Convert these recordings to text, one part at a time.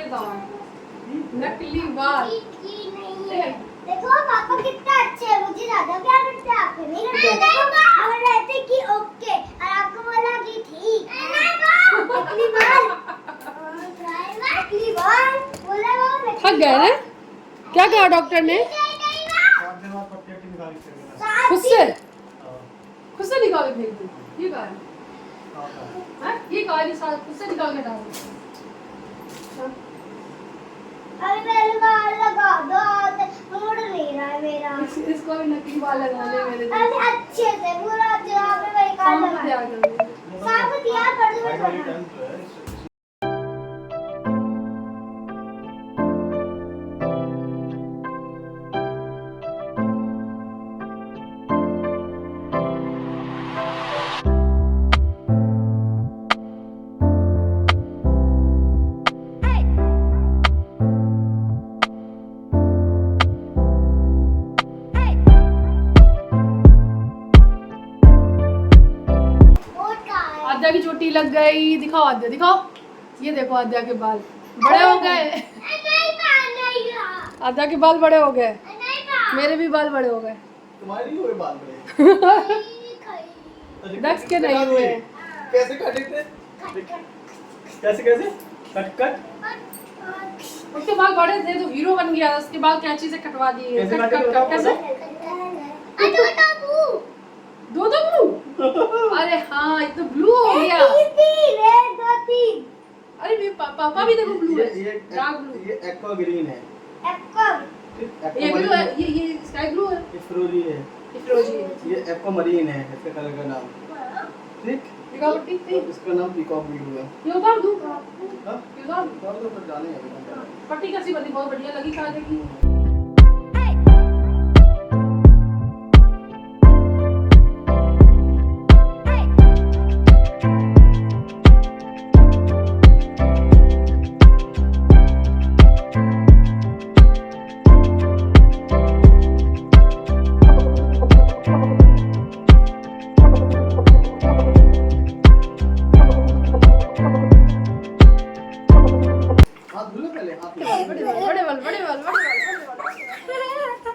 देता हूँ नकली बाल। देखो पापा कितना अच्छे हैं, मुझे ज्यादा प्यार करते हैं, आपको नहीं करते। और रहते कि ओके और आपको बोला कि ठीक। नकली बाल बोला वो थक गए ना? क्या कहा डॉक्टर ने? खुद से निकाल के फेंक दो। ये कहा है? ये कहा है खुद से निकाल के डाल दो। अरे मेरे बाल लगा दो, मुड़ नहीं रहा है मेरा। इसको भी नकली बाल लगाने मेरे। अरे अच्छे से पूरा जो आपने वही बाल लगा साफ दिया कर दो। आद्या की चोटी लग गई। दिखाओ आद्या, दिखाओ। ये देखो आद्या के बाल बड़े हो गए। आद्या के बाल बड़े हो गए। मेरे भी बाल बड़े हो गए। तुम्हारे नहीं हुए बाल बड़े? डक्स के नहीं हुए। कैसे काटे थे? कैसे कैसे कट कट? उसके बाल बड़े थे तो हीरो बन गया। उसके बाल कैंची से कटवा दिए। कैसे कट काटे कट बताओ, कट कैसे? दो ब्लू। अरे हाँ, ये तो ब्लू हो गया। अरे मेरे पापा भी देखो ब्लू है। Dark blue. ये एक्वा ग्रीन है। ये ब्लू है। ये स्काई ब्लू है। ये फिरोजी है। ये फिरोजी है। ये एक्वा मरीन है, इसका कलर का नाम। ठीक। दिखाओ ठीक तो इसका नाम पीकॉक ब्लू है। ये उतार दूं? हाँ? ये उतार दूं? तो फिर जाने हैं। पट्टी कैसी बनी? बहुत बढ़िया लगी खा देखी।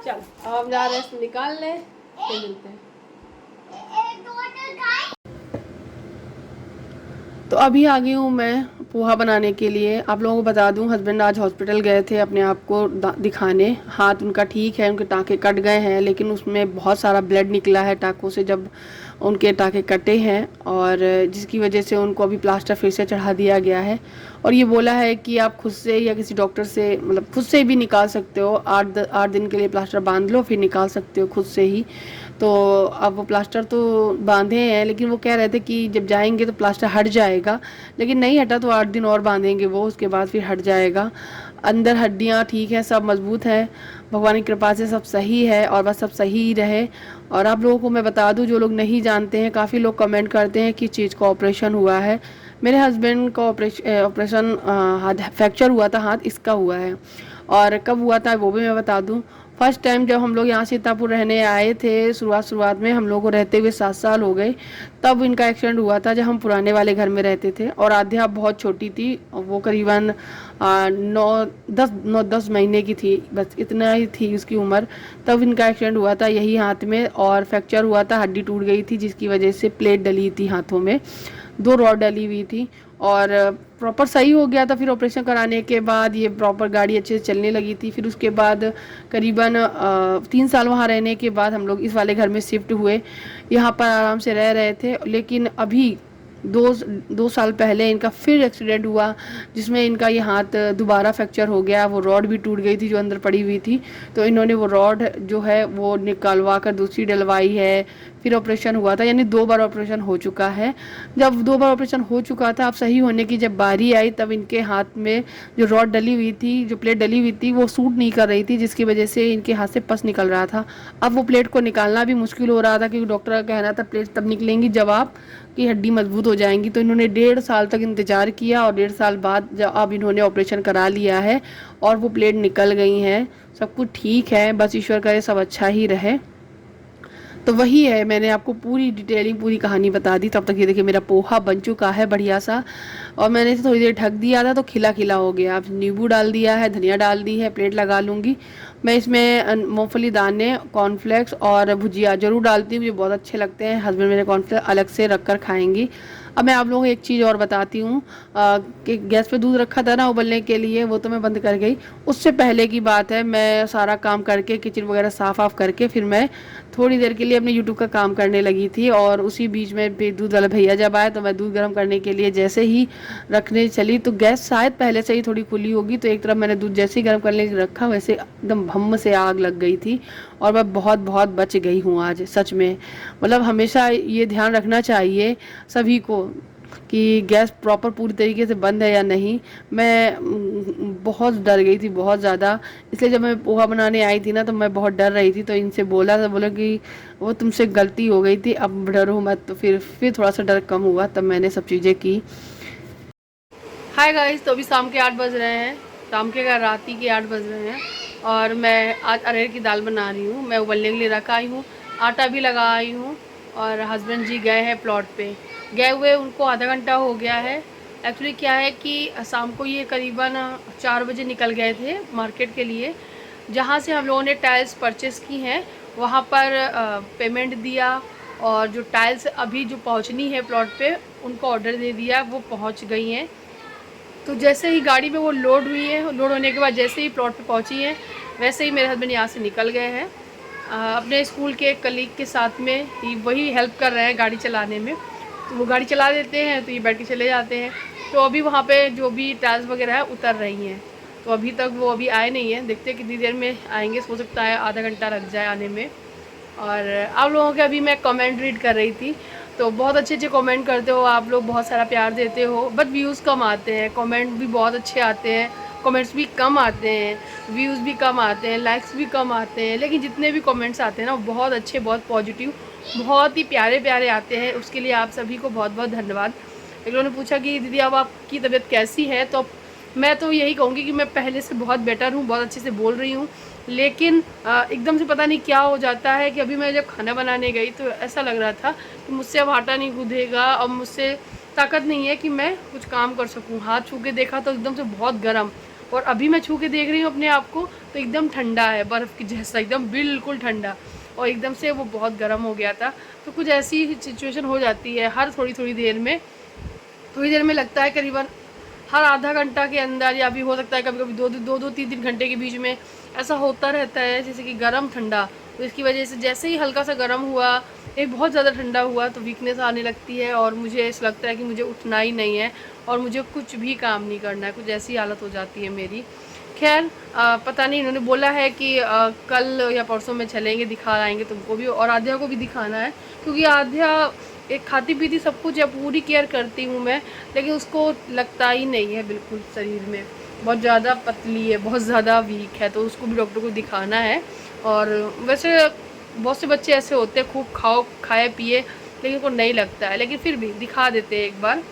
चल अब हम जा रहे हैं निकालने, फिर मिलते हैं। तो अभी आ गई हूँ मैं पोहा बनाने के लिए। आप लोगों को बता दूँ, हस्बैंड आज हॉस्पिटल गए थे अपने आप को दिखाने। हाथ उनका ठीक है, उनके टाँके कट गए हैं, लेकिन उसमें बहुत सारा ब्लड निकला है टाँकों से जब उनके टाँके कटे हैं, और जिसकी वजह से उनको अभी प्लास्टर फिर से चढ़ा दिया गया है। और ये बोला है कि आप खुद से या किसी डॉक्टर से, मतलब खुद से भी निकाल सकते हो। 8 दिन के लिए प्लास्टर बांध लो, फिर निकाल सकते हो खुद से ही। तो अब वो प्लास्टर तो बांधे हैं, लेकिन वो कह रहे थे कि जब जाएंगे तो प्लास्टर हट जाएगा, लेकिन नहीं हटा तो 8 दिन और बांधेंगे वो, उसके बाद फिर हट जाएगा। अंदर हड्डियाँ ठीक है, सब मजबूत है, भगवान की कृपा से सब सही है, और बस सब सही ही रहे। और आप लोगों को मैं बता दूं, जो लोग नहीं जानते हैं, काफ़ी लोग कमेंट करते हैं कि चीज़ का ऑपरेशन हुआ है। मेरे हस्बैंड का ऑपरेशन फ्रैक्चर हुआ था, हाथ इसका हुआ है। और कब हुआ था वो भी मैं बता दूं। फर्स्ट टाइम जब हम लोग यहाँ सीतापुर रहने आए थे, शुरुआत में हम लोग को रहते हुए 7 साल हो गए, तब इनका एक्सीडेंट हुआ था जब हम पुराने वाले घर में रहते थे। और आध्या बहुत छोटी थी, वो करीबन 9-10 महीने की थी, बस इतना ही थी उसकी उम्र। तब इनका एक्सीडेंट हुआ था यही हाथ में, और फ्रैक्चर हुआ था, हड्डी टूट गई थी, जिसकी वजह से प्लेट डली थी हाथों में, 2 रॉड डली हुई थी। और प्रॉपर सही हो गया था। फिर ऑपरेशन कराने के बाद ये प्रॉपर गाड़ी अच्छे से चलने लगी थी। फिर उसके बाद करीबन 3 साल वहाँ रहने के बाद हम लोग इस वाले घर में शिफ्ट हुए। यहाँ पर आराम से रह रहे थे, लेकिन अभी 2 साल पहले इनका फिर एक्सीडेंट हुआ, जिसमें इनका ये हाथ दोबारा फ्रैक्चर हो गया। वो रॉड भी टूट गई थी जो अंदर पड़ी हुई थी, तो इन्होंने वो रॉड जो है वो निकलवा कर दूसरी डलवाई है। फिर ऑपरेशन हुआ था, यानी 2 बार ऑपरेशन हो चुका है। जब 2 बार ऑपरेशन हो चुका था, अब सही होने की जब बारी आई, तब इनके हाथ में जो रॉड डली हुई थी, जो प्लेट डली हुई थी, वो सूट नहीं कर रही थी, जिसकी वजह से इनके हाथ से पस निकल रहा था। अब वो प्लेट को निकालना भी मुश्किल हो रहा था, क्योंकि डॉक्टर का कहना था प्लेट तब निकलेंगी जब आपकी हड्डी मजबूत हो जाएंगी। तो इन्होंने 1.5 साल तक इंतजार किया, और 1.5 साल बाद जब अब इन्होंने ऑपरेशन करा लिया है और वो प्लेट निकल गई हैं। सब कुछ ठीक है, बस ईश्वर करे सब अच्छा ही रहे। तो वही है, मैंने आपको पूरी डिटेलिंग पूरी कहानी बता दी। तब तक ये देखिए मेरा पोहा बन चुका है बढ़िया सा, और मैंने इसे थोड़ी देर ढक दिया था तो खिला खिला हो गया। अब नींबू डाल दिया है, धनिया डाल दी है, प्लेट लगा लूँगी। मैं इसमें मूंगफली दाने, कॉर्नफ्लेक्स और भुजिया ज़रूर डालती हूँ, मुझे बहुत अच्छे लगते हैं। हस्बैंड मेरे कॉर्नफ्लेक्स अलग से रख कर खाएंगी। अब मैं आप लोगों को एक चीज़ और बताती हूँ कि गैस पे दूध रखा था ना उबलने के लिए, वो तो मैं बंद कर गई। उससे पहले की बात है, मैं सारा काम करके किचन वगैरह साफ़ ऑफ करके फिर मैं थोड़ी देर के लिए अपने यूट्यूब का काम करने लगी थी। और उसी बीच में दूध वाला भैया जब आए तो मैं दूध गर्म करने के लिए जैसे ही रखने चली तो गैस शायद पहले से ही थोड़ी खुली होगी, तो एक तरफ मैंने दूध जैसे ही गर्म करने रखा वैसे एकदम भम्म से आग लग गई थी। और मैं बहुत बहुत बच गई हूँ आज सच में। मतलब हमेशा ये ध्यान रखना चाहिए सभी को कि गैस प्रॉपर पूरी तरीके से बंद है या नहीं। मैं बहुत डर गई थी, बहुत ज़्यादा। इसलिए जब मैं पोहा बनाने आई थी ना तो मैं बहुत डर रही थी, तो इनसे बोला तो बोला कि वो तुमसे गलती हो गई थी, अब डरो मत। तो फिर थोड़ा सा डर कम हुआ, तब मैंने सब चीज़ें की। हाय गाइस, तो अभी शाम के 8 बज रहे हैं, शाम के क्या राती के 8 बज रहे हैं, और मैं आज अरहर की दाल बना रही हूँ। मैं उबलने के लिए रखा आई हूँ, आटा भी लगा आई हूँ। और हस्बैंड जी गए हैं प्लॉट पे, गए हुए उनको आधा घंटा हो गया है। एक्चुअली क्या है कि शाम को ये करीबन 4 बजे निकल गए थे मार्केट के लिए। जहाँ से हम लोगों ने टाइल्स परचेज़ की हैं वहाँ पर पेमेंट दिया, और जो टाइल्स अभी जो पहुँचनी है प्लॉट पे उनको ऑर्डर दे दिया, वो पहुँच गई हैं। तो जैसे ही गाड़ी में वो लोड हुई है, लोड होने के बाद जैसे ही प्लॉट पे पहुंची है वैसे ही मेरे हस्बैंड यहाँ से निकल गए हैं। अपने स्कूल के कलीग के साथ में ही वही हेल्प कर रहे हैं गाड़ी चलाने में। तो वो गाड़ी चला देते हैं तो ये बैठ के चले जाते हैं। तो अभी वहाँ पे जो भी टाइल्स वगैरह है उतर रही हैं, तो अभी तक वो अभी आए नहीं हैं। देखते हैं कितनी देर में आएंगे, हो सकता है आधा घंटा लग जाए आने में। और आप लोगों के अभी मैं कमेंट रीड कर रही थी, तो बहुत अच्छे अच्छे कमेंट करते हो आप लोग, बहुत सारा प्यार देते हो, बट व्यूज़ कम आते हैं। कमेंट भी बहुत अच्छे आते हैं, कमेंट्स भी कम आते हैं, व्यूज़ भी कम आते हैं, लाइक्स भी कम आते हैं, लेकिन जितने भी कमेंट्स आते हैं ना वो बहुत अच्छे, बहुत पॉजिटिव, बहुत ही प्यारे प्यारे आते हैं। उसके लिए आप सभी को बहुत बहुत धन्यवाद। एक लोगों ने पूछा कि दीदी अब आपकी तबीयत कैसी है, तो मैं तो यही कहूँगी कि मैं पहले से बहुत बेटर हूँ, बहुत अच्छे से बोल रही हूँ। लेकिन एकदम से पता नहीं क्या हो जाता है कि अभी मैं जब खाना बनाने गई तो ऐसा लग रहा था कि मुझसे अब आटा नहीं गूँधेगा, अब मुझसे ताकत नहीं है कि मैं कुछ काम कर सकूँ। हाथ छू के देखा तो एकदम से बहुत गर्म, और अभी मैं छू के देख रही हूँ अपने आप को तो एकदम ठंडा है, बर्फ़ की जैसा, एकदम बिल्कुल ठंडा। और एकदम से वो बहुत गर्म हो गया था। तो कुछ ऐसी सिचुएशन हो जाती है हर थोड़ी देर में। थोड़ी देर में लगता है करीबन हर आधा घंटा के अंदर, या भी हो सकता है कभी कभी दो तीन घंटे के बीच में ऐसा होता रहता है, जैसे कि गर्म ठंडा। तो इसकी वजह से जैसे ही हल्का सा गर्म हुआ, एक बहुत ज़्यादा ठंडा हुआ, तो वीकनेस आने लगती है और मुझे ऐसा लगता है कि मुझे उठना ही नहीं है और मुझे कुछ भी काम नहीं करना है। कुछ ऐसी हालत हो जाती है मेरी। खैर पता नहीं, इन्होंने बोला है कि कल या परसों में चलेंगे, दिखा आएंगे तुमको भी, और आध्या को भी दिखाना है, क्योंकि आध्या एक खाती पीती सब कुछ है, पूरी केयर करती हूँ मैं, लेकिन उसको लगता ही नहीं है बिल्कुल शरीर में। बहुत ज़्यादा पतली है, बहुत ज़्यादा वीक है, तो उसको भी डॉक्टर को दिखाना है। और वैसे बहुत से बच्चे ऐसे होते हैं, खूब खाए पिए लेकिन उनको नहीं लगता है, लेकिन फिर भी दिखा देते हैं एक बार,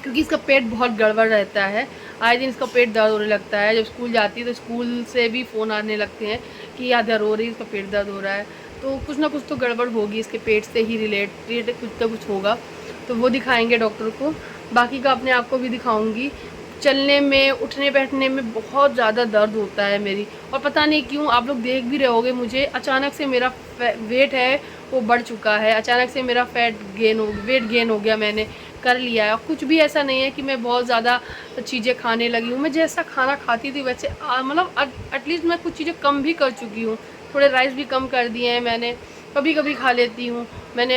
क्योंकि इसका पेट बहुत गड़बड़ रहता है। आए दिन इसका पेट दर्द होने लगता है। जब स्कूल जाती है तो स्कूल से भी फ़ोन आने लगते हैं कि आध्या रो रही है, इसका पेट दर्द हो रहा है। तो कुछ ना कुछ तो गड़बड़ होगी, इसके पेट से ही रिलेटेड कुछ ना कुछ होगा। तो वो दिखाएंगे डॉक्टर को। बाकी का अपने आप को भी दिखाऊंगी। चलने में, उठने बैठने में बहुत ज़्यादा दर्द होता है मेरी, और पता नहीं क्यों, आप लोग देख भी रहे होगे मुझे, अचानक से मेरा वेट है वो बढ़ चुका है, अचानक से मेरा वेट गेन हो गया, मैंने कर लिया है। कुछ भी ऐसा नहीं है कि मैं बहुत ज़्यादा चीज़ें खाने लगी हूँ। मैं जैसा खाना खाती थी वैसे मतलब एटलीस्ट मैं कुछ चीज़ें कम भी कर चुकी हूँ। थोड़े राइस भी कम कर दिए हैं मैंने, कभी कभी खा लेती हूँ। मैंने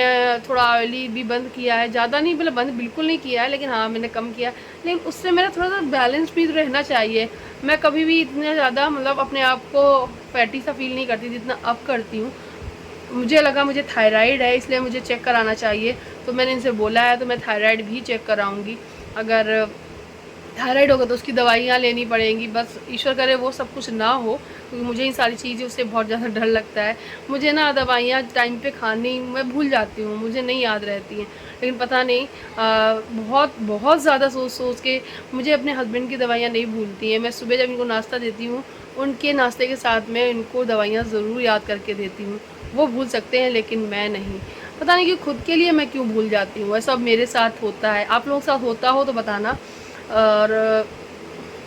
थोड़ा ऑयली भी बंद किया है, ज़्यादा नहीं, मतलब बंद बिल्कुल नहीं किया है, लेकिन हाँ मैंने कम किया। लेकिन उससे मेरा थोड़ा सा बैलेंस भी रहना चाहिए। मैं कभी भी इतना ज़्यादा मतलब अपने आप को फैटी सा फील नहीं करती जितना अब करती हूँ। मुझे लगा मुझे थायराइड है, इसलिए मुझे चेक कराना चाहिए, तो मैंने इनसे बोला है, तो मैं थायराइड भी चेक कराऊंगी। अगर थायराइड होगा तो उसकी दवाइयाँ लेनी पड़ेंगी। बस ईश्वर करे वो सब कुछ ना हो, क्योंकि मुझे इन सारी चीज़ों से बहुत ज़्यादा डर लगता है। मुझे ना दवाइयाँ टाइम पे खानी, मैं भूल जाती हूँ, मुझे नहीं याद रहती हैं। लेकिन पता नहीं बहुत ज़्यादा सोच के मुझे अपने हस्बैंड की दवाइयाँ नहीं भूलती हैं। मैं सुबह जब इनको नाश्ता देती हूँ, उनके नाश्ते के साथ में इनको दवाइयाँ ज़रूर याद करके देती हूँ। वो भूल सकते हैं लेकिन मैं नहीं। पता नहीं कि खुद के लिए मैं क्यों भूल जाती हूँ। वैसा अब मेरे साथ होता है, आप लोगों के साथ होता हो तो बताना।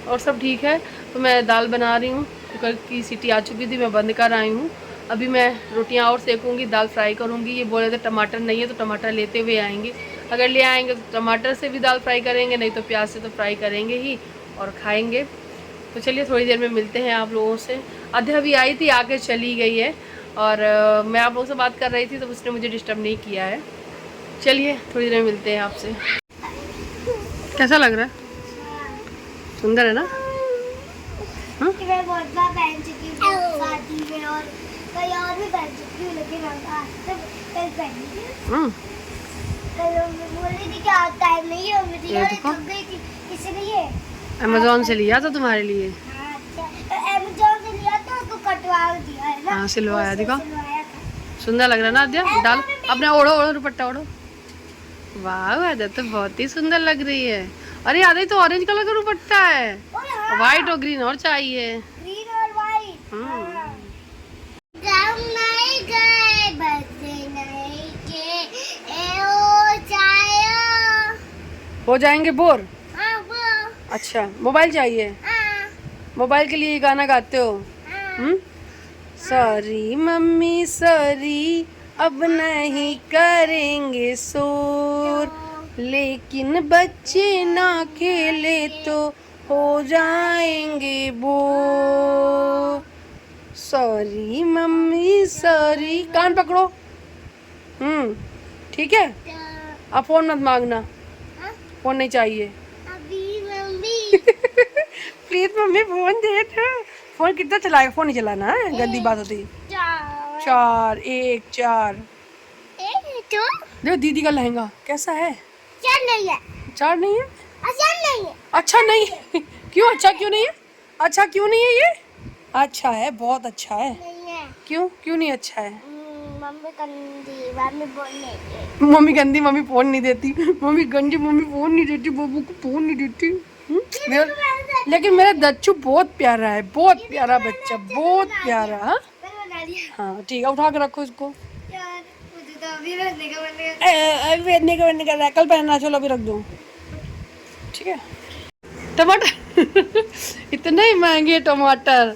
और सब ठीक है। तो मैं दाल बना रही हूँ, कुकर की सीटी आ चुकी थी, मैं बंद कर आई हूँ। अभी मैं रोटियां और सेकूँगी, दाल फ्राई करूँगी। ये बोले थे टमाटर नहीं है तो टमाटर लेते हुए आएंगे, अगर ले आएंगे तो टमाटर से भी दाल फ्राई करेंगे, नहीं तो प्याज से तो फ्राई करेंगे ही और खाएंगे। तो चलिए थोड़ी देर में मिलते हैं आप लोगों से। आध्या भी आई थी, आके चली गई है और मैं आप लोगों से बात कर रही थी तो उसने मुझे डिस्टर्ब नहीं किया है। चलिए थोड़ी देर में मिलते हैं आपसे। कैसा लग रहा है? सुंदर है ना? हाँ? मैं बहुत बार पहन चुकी हूँ शादी में और कहीं और भी पहन चुकी हूँ, लेकिन आज तक कल पहनी थी। कल बोल रही थी कि आज टाइम नहीं है और मुझे यार थक गई थी, इसलिए अमेज़न से लिया था तुम्हारे लिए। हाँ, अच्छा अमेज़न से लिया था तो कटवा दिया है ना। हाँ सिलवाया, दिखा सिलवाया था। सुंदर लग रहा है ना आद्या? डाल अपने, ओढ़ो ओढ़ो दुपट्टा ओढ़ो। वाह आद्या तो बहुत ही सुंदर लग रही है। अरे आद्या तो ऑरेंज कलर का दुपट्टा है, व्हाइट और ग्रीन और चाहिए। ग्रीन और व्हाइट। गाँव नहीं गए बसे नहीं के ओ चायो। हो जाएंगे बोर। हाँ वो। अच्छा मोबाइल चाहिए? हाँ मोबाइल के लिए गाना गाते हो? हाँ। सॉरी मम्मी सॉरी, अब नहीं करेंगे शोर, लेकिन बच्चे ना खेले तो हो जाएंगे बोर। सॉरी मम्मी सॉरी, कान पकड़ो। ठीक है, अब फोन मत मांगना, फोन नहीं चाहिए। अभी मम्मी प्लीज मम्मी फोन दे दो। फोन कितना चलाएगा? फोन नहीं चलाना है, गंदी बात होती है। 4 1 4। तो देखो दीदी का लहंगा कैसा है? चल नहीं है। 4 नहीं है? अच्छा नहीं है। अच्छा नहीं है। क्यों अच्छा क्यों नहीं है? अच्छा क्यों नहीं है ये? अच्छा है, बहुत अच्छा है। नहीं है। क्यों क्यों नहीं अच्छा है? मम्मी गंदी, मम्मी बोलने मम्मी गंदी, मम्मी फोन नहीं देती। मम्मी गंदी, मम्मी फोन नहीं देती, बाबू को फोन नहीं देती। लेकिन मेरा दच्चू बहुत प्यारा है, बहुत प्यारा बच्चा, बहुत प्यारा। हाँ ठीक है, उठा के रखो इसको। मुझे तो अभी रहने का मन कर। अभी भेजने का मन कर रहा है, कल पहनना, चलो अभी रख दो। ठीक है। टमाटर इतने ही महंगे टमाटर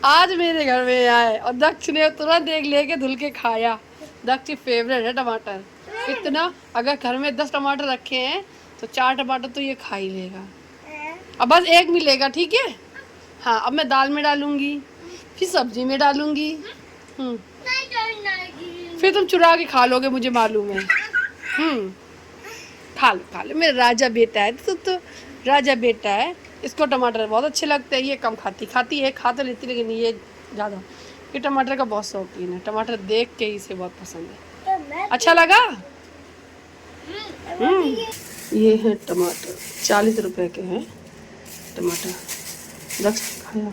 आज मेरे घर में आए और दक्ष ने तुरंत एक लेके धुल के खाया। दक्ष की फेवरेट है टमाटर इतना। अगर घर में 10 टमाटर रखे हैं तो 4 टमाटर तो ये खा ही लेगा। अब बस एक मिलेगा, ठीक है? हाँ अब मैं दाल में डालूंगी, फिर सब्जी में डालूंगी। फिर तुम चुरा के खा लोगे, मुझे मालूम है। खा लो मेरा राजा बेटा है। तो राजा बेटा है, इसको टमाटर बहुत अच्छे लगते हैं। ये कम खाती है, खा तो लेती लेकिन ये ज़्यादा। ये टमाटर का बहुत शौकीन है, टमाटर देख के इसे बहुत पसंद है। अच्छा लगा? ये है टमाटर, 40 रुपए के हैं टमाटर। दक्ष खाया।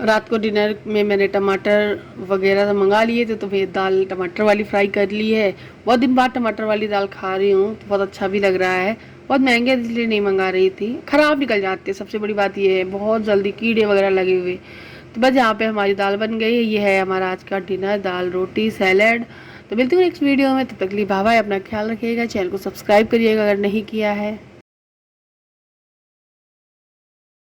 रात को डिनर में मैंने टमाटर वगैरह मंगा लिए थे, तो फिर दाल टमाटर वाली फ्राई कर ली है। बहुत दिन बाद टमाटर वाली दाल खा रही हूँ तो बहुत अच्छा भी लग रहा है। बहुत महंगे इसलिए नहीं मंगा रही थी, ख़राब निकल जाते। सबसे बड़ी बात ये है बहुत जल्दी कीड़े वगैरह लगे हुए। तो बस यहाँ पे हमारी दाल बन गई है। ये है हमारा आज का डिनर, दाल रोटी सैलड। तो मिलती हूँ नेक्स्ट वीडियो में, तब तक के लिए बाय बाय। अपना ख्याल रखिएगा, चैनल को सब्सक्राइब करिएगा अगर नहीं किया है।